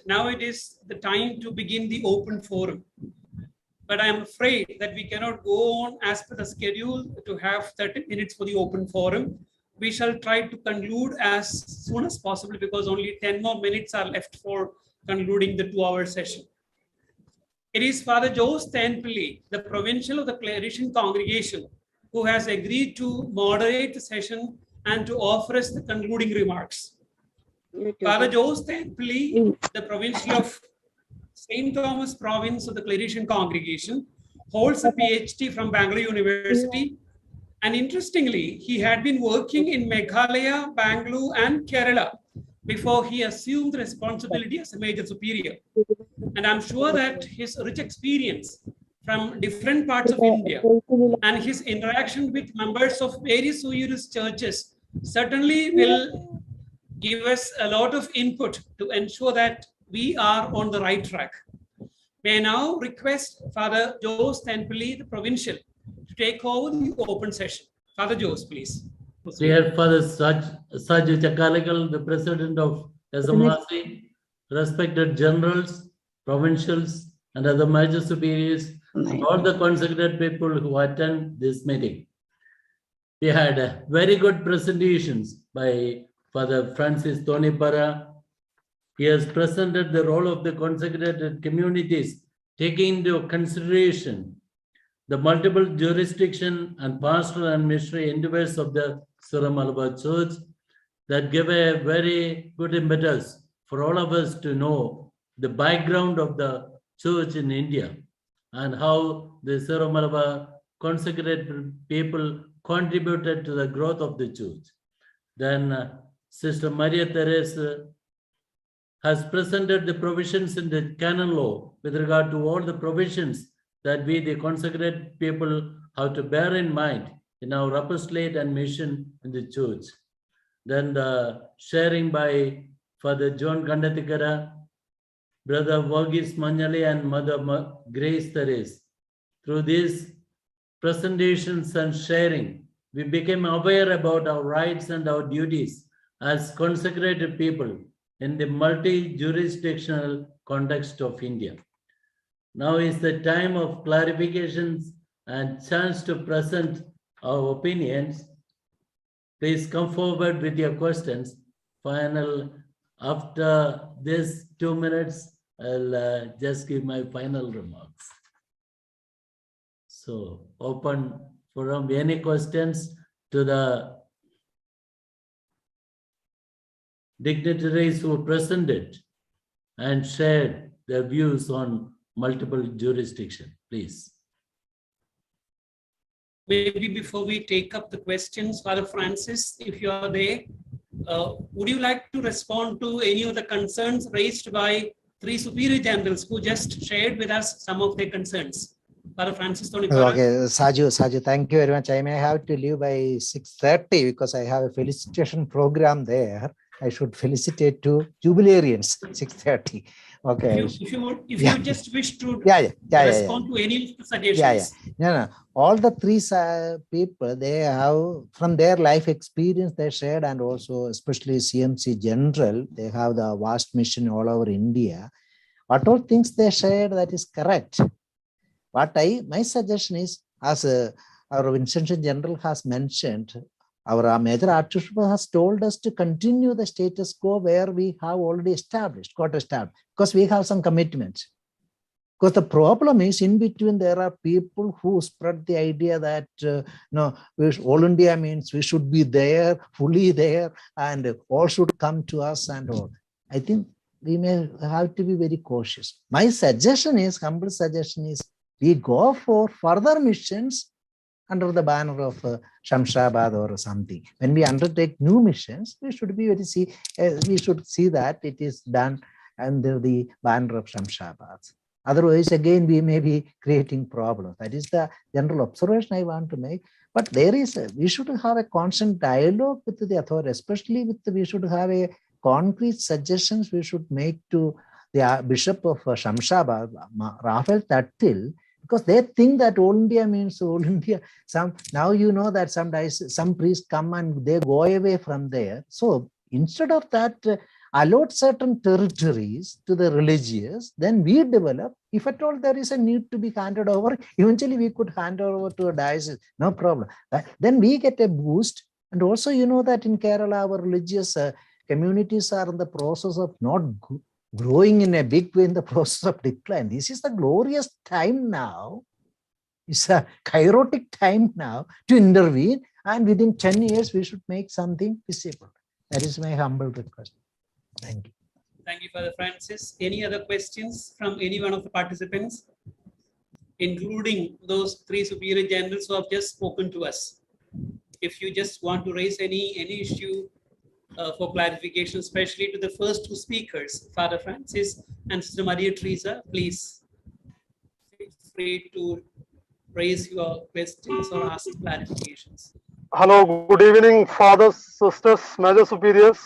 now it is the time to begin the open forum. But I am afraid that we cannot go on as per the schedule to have 30 minutes for the open forum. We shall try to conclude as soon as possible because only 10 more minutes are left for concluding the 2-hour session. It is Father Jose Thenpillil, the Provincial of the Claretian Congregation, who has agreed to moderate the session and to offer us the concluding remarks. Father Jose Thenpillil, the Provincial of St. Thomas Province of the Claretian Congregation, holds a PhD from Bangalore University. And interestingly, he had been working in Meghalaya, Bangalore, and Kerala before he assumed the responsibility as a major superior. And I'm sure that his rich experience from different parts of India and his interaction with members of various Uyghur churches certainly will give us a lot of input to ensure that we are on the right track. May I now request Father Jose Thenpillil, the Provincial, to take over the open session. Father Jose, please. Dear Father Saju Chakalikal, the President of SMRC, respected generals, provincials, and other major superiors, and all the consecrated people who attend this meeting. We had very good presentations by Father Francis Tonipara. He has presented the role of the consecrated communities, taking into consideration the multiple jurisdiction and pastoral and missionary endeavors of the Syro-Malabar Church that give a very good impetus for all of us to know the background of the church in India and how the Syro-Malabar consecrated people contributed to the growth of the church. Then Sister Maria Theresa has presented the provisions in the canon law with regard to all the provisions that we, the consecrated people, have to bear in mind in our apostolate and mission in the church. Then the sharing by Father John Kandatikara, Brother Varghese Manjali, and Mother Grace Therese. Through these presentations and sharing, we became aware about our rights and our duties as consecrated people in the multi-jurisdictional context of India. Now is the time of clarifications and chance to present our opinions. Please come forward with your questions. After this 2 minutes, I'll just give my final remarks. So open forum, any questions to the dignitaries who presented and shared their views on multiple jurisdiction, please. Maybe before we take up the questions, Father Francis, if you are there, would you like to respond to any of the concerns raised by 3 superior generals who just shared with us some of their concerns? Father Francis Tonipara. Okay, Saju, thank you very much. I may have to leave by 6:30 because I have a felicitation program there. I should felicitate two jubilarians, 6:30. Okay. If you just wish to respond to any of the suggestions. No. All the 3 people, they have, from their life experience, they shared, and also especially CMC General, they have the vast mission all over India. What all things they shared, that is correct. My suggestion is, as our Vincent General has mentioned, our Major Archbishop has told us to continue the status quo where we have already got established, because we have some commitments. Because the problem is, in between, there are people who spread the idea that all India means we should be there, fully there, and all should come to us and all. I think we may have to be very cautious. My suggestion is, humble suggestion is, we go for further missions under the banner of Shamshabad or something. When we undertake new missions, we should be we should see that it is done under the banner of Shamshabad. Otherwise, again, we may be creating problems. That is the general observation I want to make. But we should have a constant dialogue with the authority, especially we should have a concrete suggestions we should make to the Bishop of Shamshabad, Raphael Tattil, because they think that all India means all India. Now you know that some priests come and they go away from there. So instead of that, allot certain territories to the religious, then we develop, if at all there is a need to be handed over, eventually we could hand over to a diocese, no problem. Then we get a boost. And also, you know that in Kerala, our religious communities are in the process of not growing in a big way, in the process of decline. This is the glorious time now. It's a chaotic time now to intervene. And within 10 years, we should make something visible. That is my humble request. Thank you. Thank you, Father Francis. Any other questions from any one of the participants, including those three superior generals who have just spoken to us? If you just want to raise any issue for clarification, especially to the first two speakers, Father Francis and Sister Maria Teresa, please feel free to raise your questions or ask clarifications. Hello, good evening, fathers, sisters, major superiors.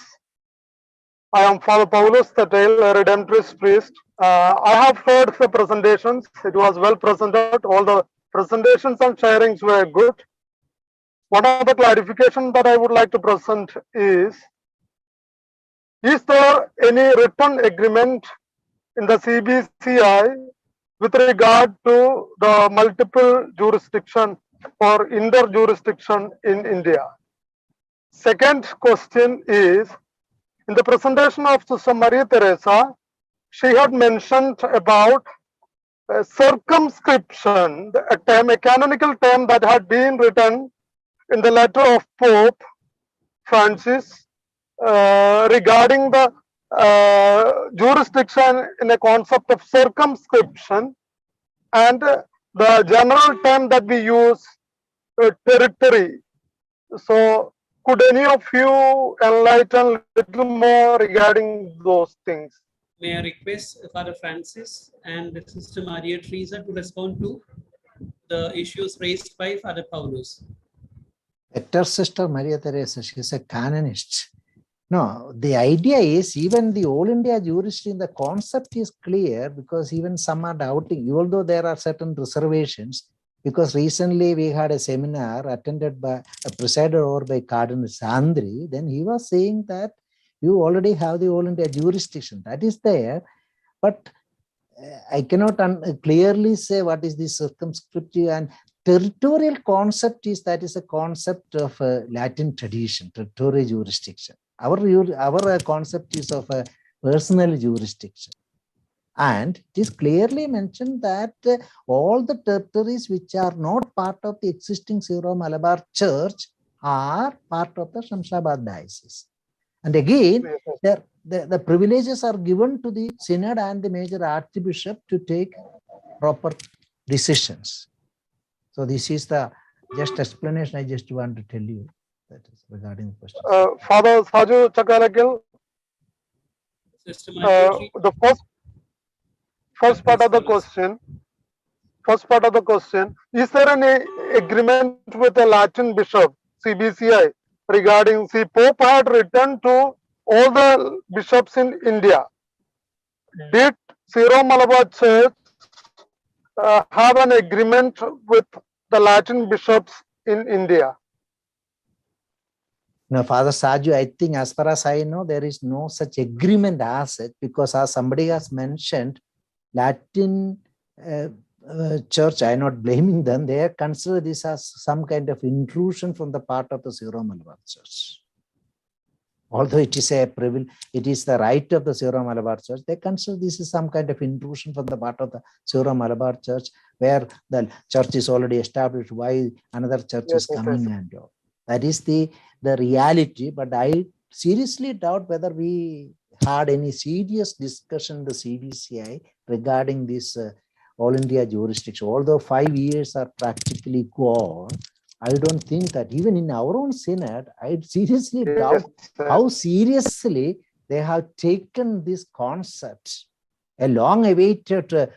I am Father Paulus Thenpillil, a Redemptorist priest. I have heard the presentations. It was well presented. All the presentations and sharings were good. One of the clarifications that I would like to present is there any written agreement in the CBCI with regard to the multiple jurisdiction or inter-jurisdiction in India? Second question is, in the presentation of Sister Maria Teresa, she had mentioned about circumscription, a canonical term that had been written in the letter of Pope Francis regarding the jurisdiction in a concept of circumscription, and the general term that we use, territory. So could any of you enlighten a little more regarding those things? May I request Father Francis and Sister Maria Teresa to respond to the issues raised by Father Paulus? Better Sister Maria Teresa, she is a canonist. No, the idea is even the All India jurisdiction, the concept is clear, because even some are doubting, although there are certain reservations. Because recently we had a seminar attended by, presided over by Cardinal Sandri. Then he was saying that you already have the All India jurisdiction. That is there. But I cannot clearly say what is the circumscriptive and territorial concept is. That is a concept of Latin tradition, territorial jurisdiction. Our concept is of a personal jurisdiction. And it is clearly mentioned that all the territories which are not part of the existing Syro-Malabar Church are part of the Shamshabad diocese. And again, the privileges are given to the synod and the major archbishop to take proper decisions. So this is the just explanation I just want to tell you. That is regarding the question. Father Saju Chakalakil, the first part of the question, is there any agreement with the Latin bishop, CBCI, regarding, Pope had written to all the bishops in India. Did Syro-Malabar Church have an agreement with the Latin bishops in India? No, Father Saju, I think as far as I know, there is no such agreement as it, because as somebody has mentioned, Latin church, I am not blaming them, they consider this as some kind of intrusion from the part of the Syro-Malabar Church. Although it is a privilege, it is the right of the Syro-Malabar Church, they consider this is some kind of intrusion from the part of the Syro-Malabar Church, where the church is already established, why another church is coming and all. That is the reality, but I seriously doubt whether we had any serious discussion in the CBCI regarding this All India jurisdiction. Although 5 years are practically gone, I don't think that even in our own synod, I seriously doubt how seriously they have taken this concept. A long awaited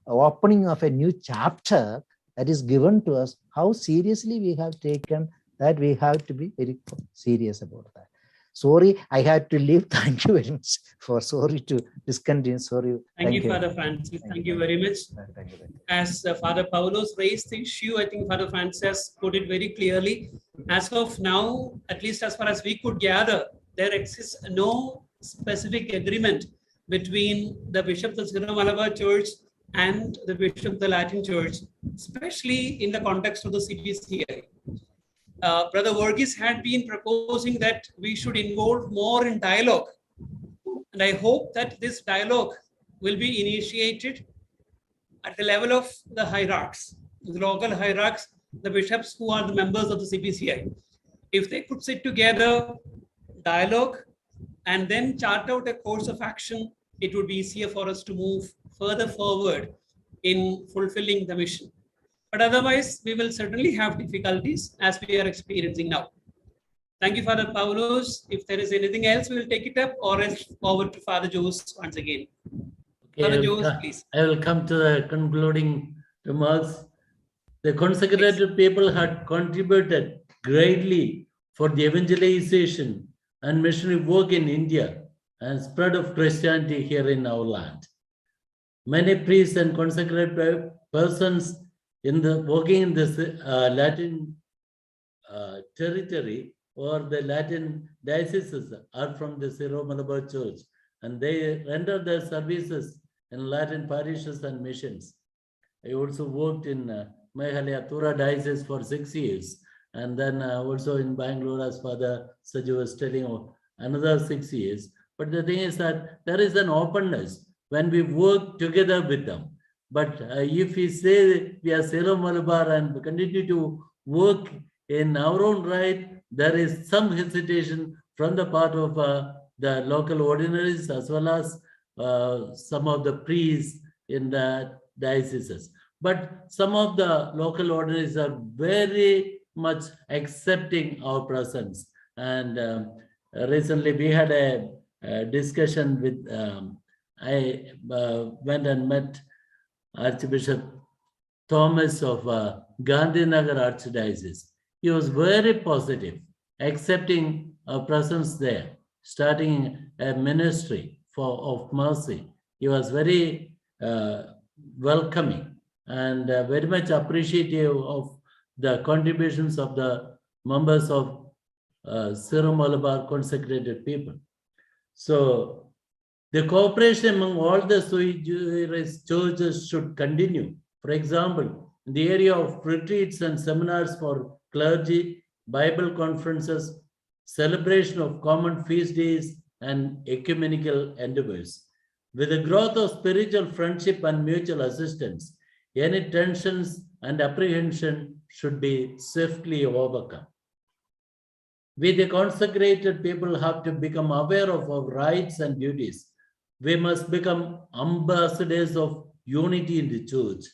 opening of a new chapter that is given to us, how seriously we have taken that. We have to be very serious about that. Sorry, I had to leave. Thank you very much. Sorry to discontinue. Sorry. Thank you, Father Francis. Thank you very much. Thank you. As Father Paulos raised the issue, I think Father Francis put it very clearly. As of now, at least as far as we could gather, there exists no specific agreement between the Bishop of the Syro-Malabar Church and the Bishop of the Latin Church, especially in the context of the CBCI. Brother Verghese had been proposing that we should involve more in dialogue. And I hope that this dialogue will be initiated at the level of the hierarchs, the local hierarchs, the bishops who are the members of the CBCI. If they could sit together, dialogue, and then chart out a course of action, it would be easier for us to move further forward in fulfilling the mission. But otherwise, we will certainly have difficulties as we are experiencing now. Thank you, Father Paulos. If there is anything else, we will take it up, or else forward to Father Jose once again. Okay, Father Jose, please. I will come to the concluding remarks. The consecrated people had contributed greatly for the evangelization and missionary work in India and spread of Christianity here in our land. Many priests and consecrated persons working in this Latin territory or the Latin dioceses are from the Syro-Malabar Church, and they render their services in Latin parishes and missions. I also worked in Meghalaya Tura diocese for 6 years, and then also in Bangalore, as Father Saju was telling, another 6 years. But the thing is that there is an openness when we work together with them. But if we say we are Syro-Malabar and continue to work in our own right, there is some hesitation from the part of the local ordinaries as well as some of the priests in the dioceses. But some of the local ordinaries are very much accepting our presence. And recently we had a discussion with, I went and met Archbishop Thomas of Gandhinagar Archdiocese. He was very positive, accepting our presence there, starting a ministry of mercy. He was very welcoming and very much appreciative of the contributions of the members of Syro-Malabar consecrated people. So the cooperation among all the sui juris churches should continue. For example, in the area of retreats and seminars for clergy, Bible conferences, celebration of common feast days, and ecumenical endeavors. With the growth of spiritual friendship and mutual assistance, any tensions and apprehension should be swiftly overcome. We, the consecrated people, have to become aware of our rights and duties. We must become ambassadors of unity in the church.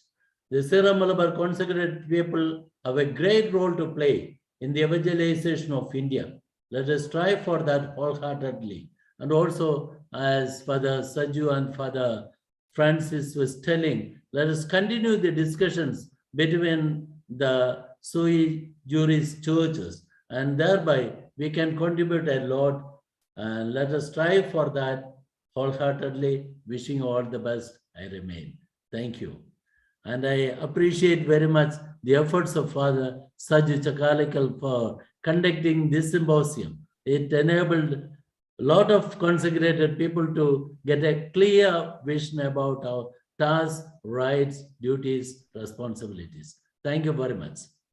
The Syro-Malabar consecrated people have a great role to play in the evangelization of India. Let us strive for that wholeheartedly. And also, as Father Saju and Father Francis was telling, let us continue the discussions between the sui juris churches, and thereby we can contribute a lot. And let us strive for that wholeheartedly. Wishing you all the best. I remain. Thank you. And I appreciate very much the efforts of Father Saju Chakalikal for conducting this symposium. It enabled a lot of consecrated people to get a clear vision about our tasks, rights, duties, responsibilities. Thank you very much.